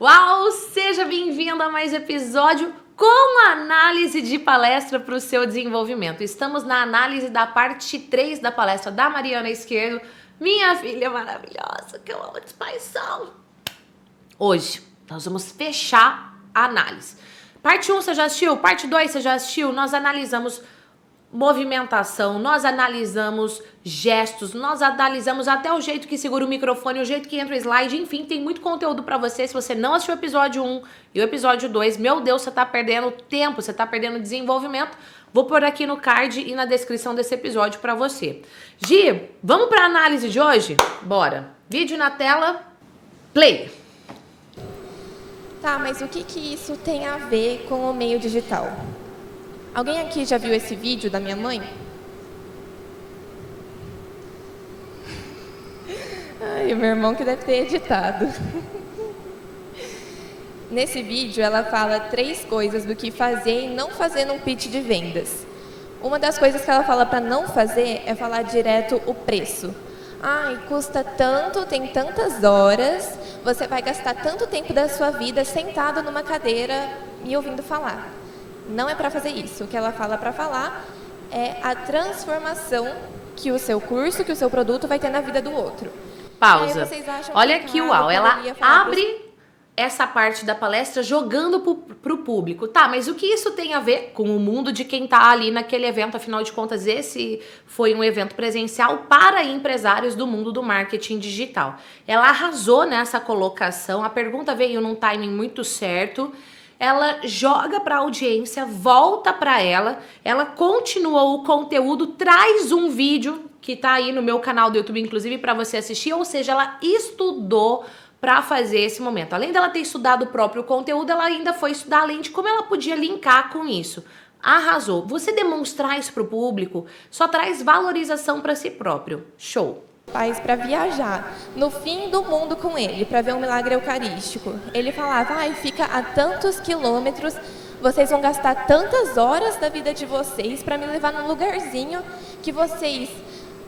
Uau! Seja bem-vindo a mais um episódio com análise de palestra para o seu desenvolvimento. Estamos na análise da parte 3 da palestra da Mariana Esquerdo, minha filha maravilhosa, que eu amo de paixão. Hoje, nós vamos fechar a análise. Parte 1 você já assistiu? Parte 2 você já assistiu? Nós analisamos movimentação, nós analisamos gestos, nós analisamos até o jeito que segura o microfone, o jeito que entra o slide, enfim, tem muito conteúdo pra você. Se você não assistiu o episódio 1 e o episódio 2, meu Deus, você tá perdendo tempo, você tá perdendo desenvolvimento. Vou pôr aqui no card e na descrição desse episódio pra você. Gi, vamos pra análise de hoje? Bora! Vídeo na tela, play! Tá, mas o que isso tem a ver com o meio digital? Alguém aqui já viu esse vídeo da minha mãe? Ai, o meu irmão que deve ter editado. Nesse vídeo, ela fala 3 coisas do que fazer e não fazer num pitch de vendas. Uma das coisas que ela fala para não fazer é falar direto o preço. Ai, custa tanto, tem tantas horas, você vai gastar tanto tempo da sua vida sentado numa cadeira e ouvindo falar. Não é para fazer isso. O que ela fala para falar é a transformação que o seu curso, que o seu produto vai ter na vida do outro. Pausa. Olha aqui, uau, ela abre essa parte da palestra jogando pro público. Tá, mas o que isso tem a ver com o mundo de quem tá ali naquele evento? Afinal de contas, esse foi um evento presencial para empresários do mundo do marketing digital. Ela arrasou nessa colocação, a pergunta veio num timing muito certo. Ela joga para a audiência, volta para ela continua o conteúdo, traz um vídeo que tá aí no meu canal do YouTube, inclusive, para você assistir, ou seja, ela estudou para fazer esse momento. Além dela ter estudado o próprio conteúdo, ela ainda foi estudar além de como ela podia linkar com isso. Arrasou. Você demonstrar isso pro público só traz valorização para si próprio. Show! Pais para viajar no fim do mundo com ele, para ver um milagre eucarístico. Ele falava, fica a tantos quilômetros, vocês vão gastar tantas horas da vida de vocês para me levar num lugarzinho que vocês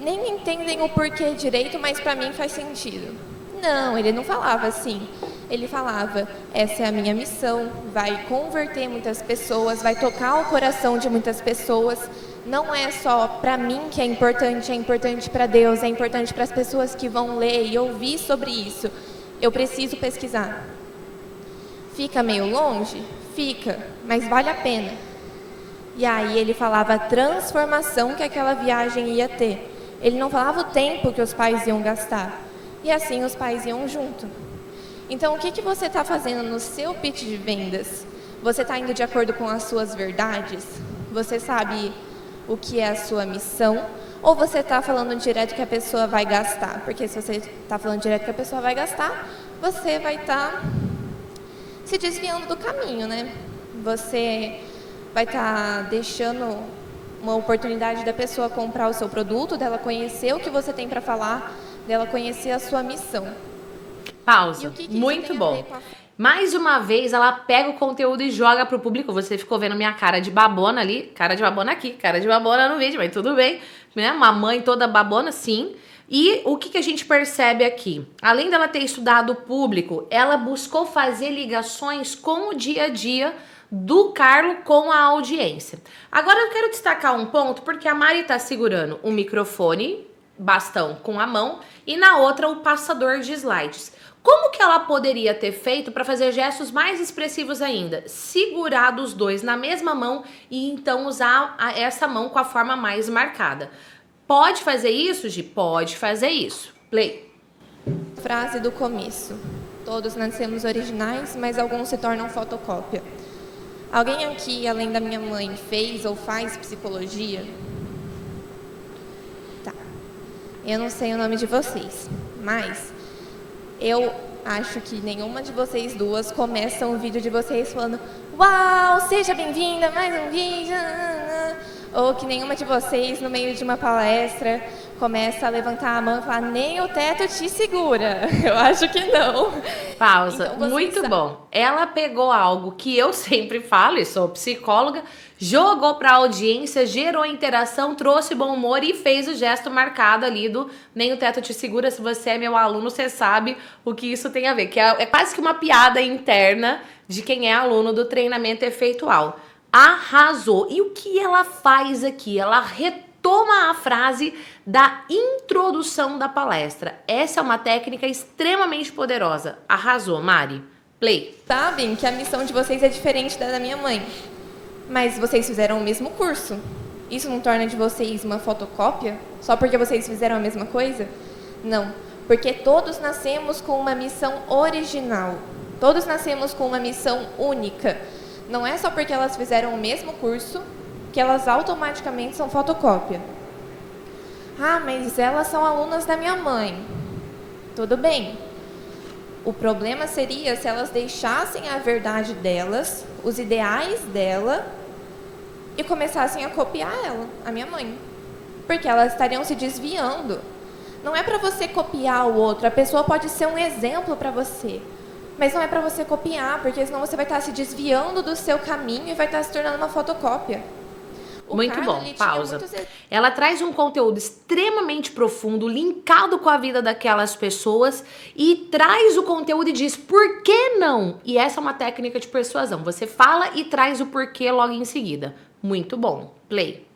nem entendem o porquê direito, mas para mim faz sentido. Não, ele não falava assim. Ele falava, essa é a minha missão, vai converter muitas pessoas, vai tocar o coração de muitas pessoas. Não é só para mim que é importante para Deus, é importante para as pessoas que vão ler e ouvir sobre isso. Eu preciso pesquisar. Fica meio longe? Fica, mas vale a pena. E aí ele falava a transformação que aquela viagem ia ter. Ele não falava o tempo que os pais iam gastar. E assim os pais iam junto. Então, o que você está fazendo no seu pitch de vendas? Você está indo de acordo com as suas verdades? Você sabe o que é a sua missão, ou você está falando direto que a pessoa vai gastar? Porque se você está falando direto que a pessoa vai gastar, você vai estar se desviando do caminho, né? Você vai estar deixando uma oportunidade da pessoa comprar o seu produto, dela conhecer o que você tem para falar, dela conhecer a sua missão. Pausa. Muito bom. Mais uma vez, ela pega o conteúdo e joga pro público. Você ficou vendo minha cara de babona ali, cara de babona aqui, cara de babona no vídeo, mas tudo bem, né? Uma mãe toda babona, sim. E o que a gente percebe aqui? Além dela ter estudado o público, ela buscou fazer ligações com o dia a dia do Carlo com a audiência. Agora eu quero destacar um ponto, porque a Mari tá segurando o microfone, bastão com a mão, e na outra o passador de slides. Como que ela poderia ter feito para fazer gestos mais expressivos ainda? Segurar os dois na mesma mão e então usar essa mão com a forma mais marcada. Pode fazer isso, Gi? Pode fazer isso. Play. Frase do começo. Todos nascemos originais, mas alguns se tornam fotocópia. Alguém aqui, além da minha mãe, fez ou faz psicologia? Tá. Eu não sei o nome de vocês, mas eu acho que nenhuma de vocês duas começa um vídeo de vocês falando uau, seja bem-vinda a mais um vídeo. Ou que nenhuma de vocês, no meio de uma palestra, começa a levantar a mão e falar, nem o teto te segura. Eu acho que não. Pausa. Então, Muito bom. Ela pegou algo que eu sempre falo, e sou psicóloga, jogou pra audiência, gerou interação, trouxe bom humor e fez o gesto marcado ali do nem o teto te segura. Se você é meu aluno, você sabe o que isso tem a ver. Que é quase que uma piada interna de quem é aluno do treinamento efeitual. Arrasou. E o que ela faz aqui? Ela retoma a frase da introdução da palestra. Essa é uma técnica extremamente poderosa. Arrasou, Mari. Play. Sabem que a missão de vocês é diferente da minha mãe, mas vocês fizeram o mesmo curso. Isso não torna de vocês uma fotocópia? Só porque vocês fizeram a mesma coisa? Não, porque todos nascemos com uma missão original. Todos nascemos com uma missão única. Não é só porque elas fizeram o mesmo curso que elas automaticamente são fotocópia. Ah, mas elas são alunas da minha mãe. Tudo bem. O problema seria se elas deixassem a verdade delas, os ideais dela, e começassem a copiar ela, a minha mãe. Porque elas estariam se desviando. Não é para você copiar o outro, a pessoa pode ser um exemplo para você. Mas não é para você copiar, porque senão você vai estar se desviando do seu caminho e vai estar se tornando uma fotocópia. Muito bom, pausa. Ela traz um conteúdo extremamente profundo, linkado com a vida daquelas pessoas e traz o conteúdo e diz por que não? E essa é uma técnica de persuasão. Você fala e traz o porquê logo em seguida. Muito bom. Play.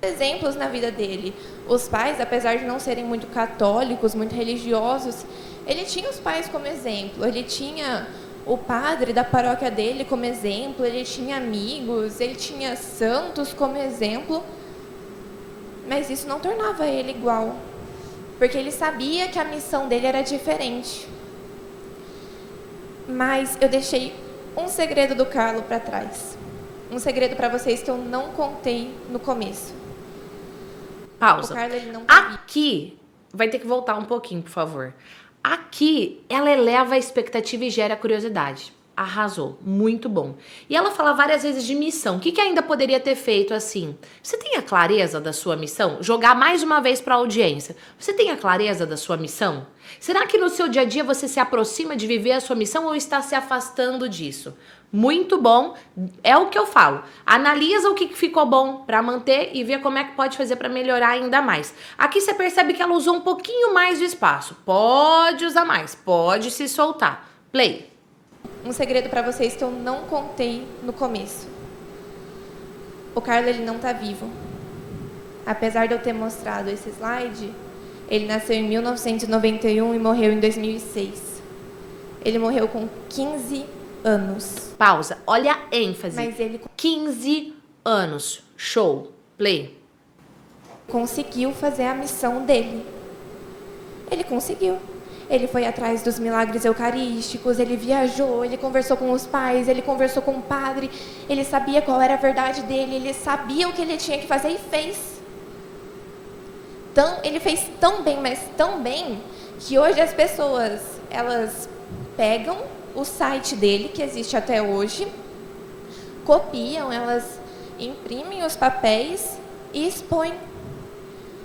Exemplos na vida dele. Os pais, apesar de não serem muito católicos, muito religiosos, ele tinha os pais como exemplo. Ele tinha o padre da paróquia dele como exemplo, ele tinha amigos, ele tinha santos como exemplo, mas isso não tornava ele igual, porque ele sabia que a missão dele era diferente. Mas eu deixei um segredo do Carlo para trás, um segredo para vocês que eu não contei no começo. Pausa. O Carlo, ele não Aqui, vai ter que voltar um pouquinho, por favor. Aqui, ela eleva a expectativa e gera curiosidade. Arrasou, muito bom. E ela fala várias vezes de missão. O que ainda poderia ter feito assim? Você tem a clareza da sua missão? Jogar mais uma vez para a audiência. Você tem a clareza da sua missão? Será que no seu dia a dia você se aproxima de viver a sua missão ou está se afastando disso? Muito bom, é o que eu falo. Analisa o que ficou bom para manter e ver como é que pode fazer para melhorar ainda mais. Aqui você percebe que ela usou um pouquinho mais de espaço. Pode usar mais, pode se soltar. Play. Um segredo para vocês que eu não contei no começo. O Carlo, ele não está vivo. Apesar de eu ter mostrado esse slide, ele nasceu em 1991 e morreu em 2006. Ele morreu com 15 anos. Pausa. Olha a ênfase. Mas ele 15 anos. Show. Play. Conseguiu fazer a missão dele. Ele conseguiu. Ele foi atrás dos milagres eucarísticos, ele viajou, ele conversou com os pais, ele conversou com o padre, ele sabia qual era a verdade dele, ele sabia o que ele tinha que fazer e fez. Ele fez tão bem, mas tão bem, que hoje as pessoas, elas pegam o site dele, que existe até hoje, copiam, elas imprimem os papéis e expõem.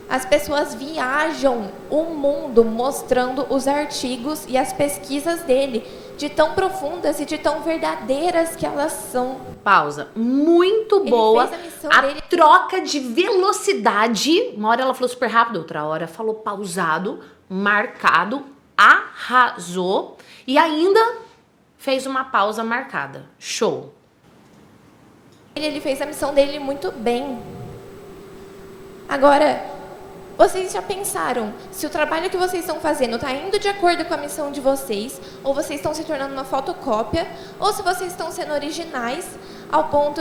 As pessoas viajam o mundo mostrando os artigos e as pesquisas dele, de tão profundas e de tão verdadeiras que elas são. Pausa. Muito boa. A troca de velocidade. Uma hora ela falou super rápido, outra hora falou pausado, marcado, arrasou e ainda fez uma pausa marcada. Show. Ele fez a missão dele muito bem. Agora, vocês já pensaram se o trabalho que vocês estão fazendo está indo de acordo com a missão de vocês, ou vocês estão se tornando uma fotocópia, ou se vocês estão sendo originais ao ponto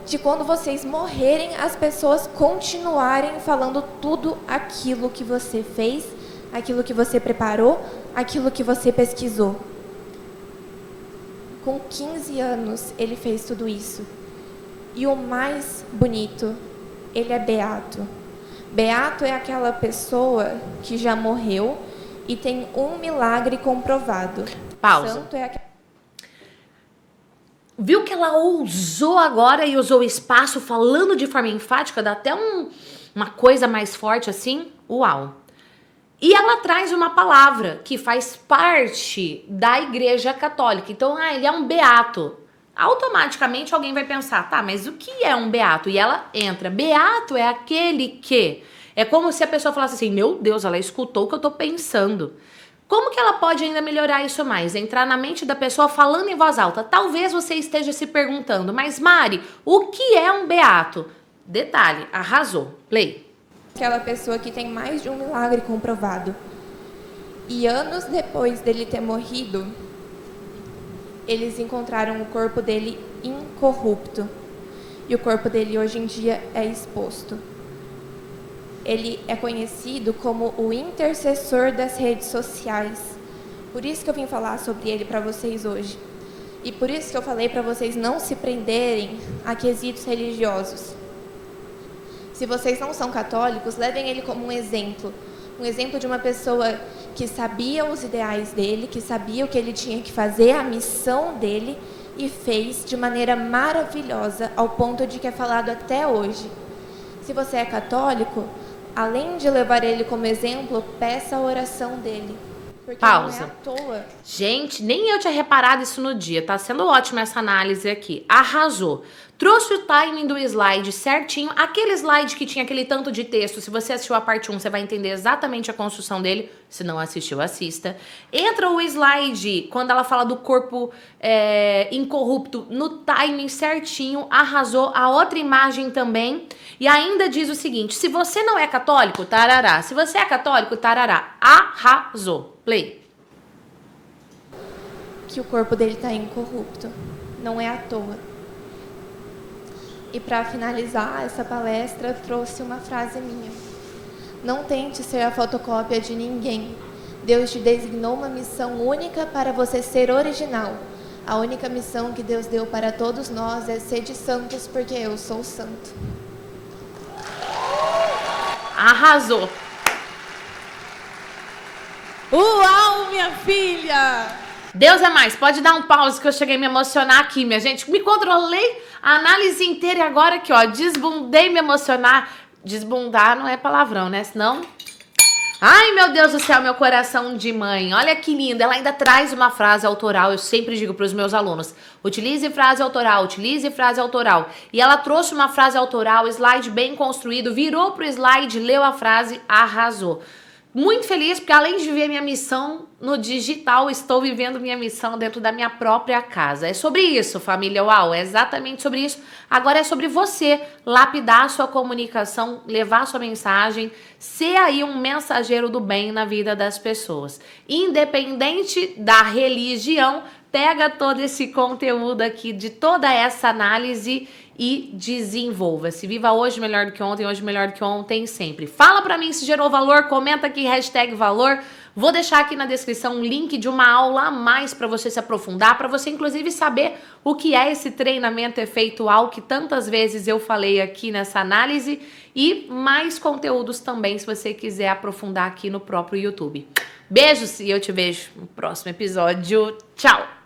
de quando vocês morrerem, as pessoas continuarem falando tudo aquilo que você fez, aquilo que você preparou, aquilo que você pesquisou. Com 15 anos, ele fez tudo isso. E o mais bonito, ele é beato. Beato é aquela pessoa que já morreu e tem um milagre comprovado. Pausa. Santo é aquele... Viu que ela ousou agora e usou o espaço falando de forma enfática? Dá até uma coisa mais forte assim, uau. E ela traz uma palavra que faz parte da Igreja Católica. Então, ele é um beato. Automaticamente alguém vai pensar, tá, mas o que é um beato? E ela entra, beato é aquele que... É como se a pessoa falasse assim, meu Deus, ela escutou o que eu tô pensando. Como que ela pode ainda melhorar isso mais? Entrar na mente da pessoa falando em voz alta. Talvez você esteja se perguntando, mas Mari, o que é um beato? Detalhe, arrasou. Play. Aquela pessoa que tem mais de um milagre comprovado. E anos depois dele ter morrido, eles encontraram o corpo dele incorrupto. E o corpo dele hoje em dia é exposto. Ele é conhecido como o intercessor das redes sociais. Por isso que eu vim falar sobre ele para vocês hoje. E por isso que eu falei para vocês não se prenderem a quesitos religiosos. Se vocês não são católicos, levem ele como um exemplo de uma pessoa que sabia os ideais dele, que sabia o que ele tinha que fazer, a missão dele, e fez de maneira maravilhosa, ao ponto de que é falado até hoje. Se você é católico, além de levar ele como exemplo, peça a oração dele. Porque Pausa. Não é à toa. Gente, nem eu tinha reparado isso no dia. Tá sendo ótima essa análise aqui. Arrasou. Trouxe o timing do slide certinho. Aquele slide que tinha aquele tanto de texto. Se você assistiu a parte 1, você vai entender exatamente a construção dele. Se não assistiu, assista. Entra o slide, quando ela fala do corpo incorrupto, no timing certinho. Arrasou. A outra imagem também. E ainda diz o seguinte, se você não é católico, tarará. Se você é católico, tarará. Arrasou. Play. Que o corpo dele está incorrupto. Não é à toa. E para finalizar essa palestra, eu trouxe uma frase minha. Não tente ser a fotocópia de ninguém. Deus te designou uma missão única para você ser original. A única missão que Deus deu para todos nós é ser de santos, porque eu sou santo. Arrasou. Uau, minha filha! Deus é mais. Pode dar um pause que eu cheguei a me emocionar aqui, minha gente. Me controlei a análise inteira e agora aqui, ó, desbundei me emocionar. Desbundar não é palavrão, né? Senão... Ai, meu Deus do céu, meu coração de mãe. Olha que linda. Ela ainda traz uma frase autoral. Eu sempre digo para os meus alunos, utilize frase autoral, utilize frase autoral. E ela trouxe uma frase autoral, slide bem construído, virou pro slide, leu a frase, arrasou. Muito feliz porque além de viver minha missão no digital, estou vivendo minha missão dentro da minha própria casa. É sobre isso, família Uau, é exatamente sobre isso. Agora é sobre você lapidar a sua comunicação, levar a sua mensagem, ser aí um mensageiro do bem na vida das pessoas. Independente da religião, pega todo esse conteúdo aqui, de toda essa análise e desenvolva-se. Viva hoje melhor do que ontem, hoje melhor do que ontem, sempre. Fala pra mim se gerou valor, comenta aqui, #valor. Vou deixar aqui na descrição um link de uma aula a mais para você se aprofundar, para você inclusive saber o que é esse treinamento efeitual que tantas vezes eu falei aqui nessa análise e mais conteúdos também se você quiser aprofundar aqui no próprio YouTube. Beijos e eu te vejo no próximo episódio. Tchau!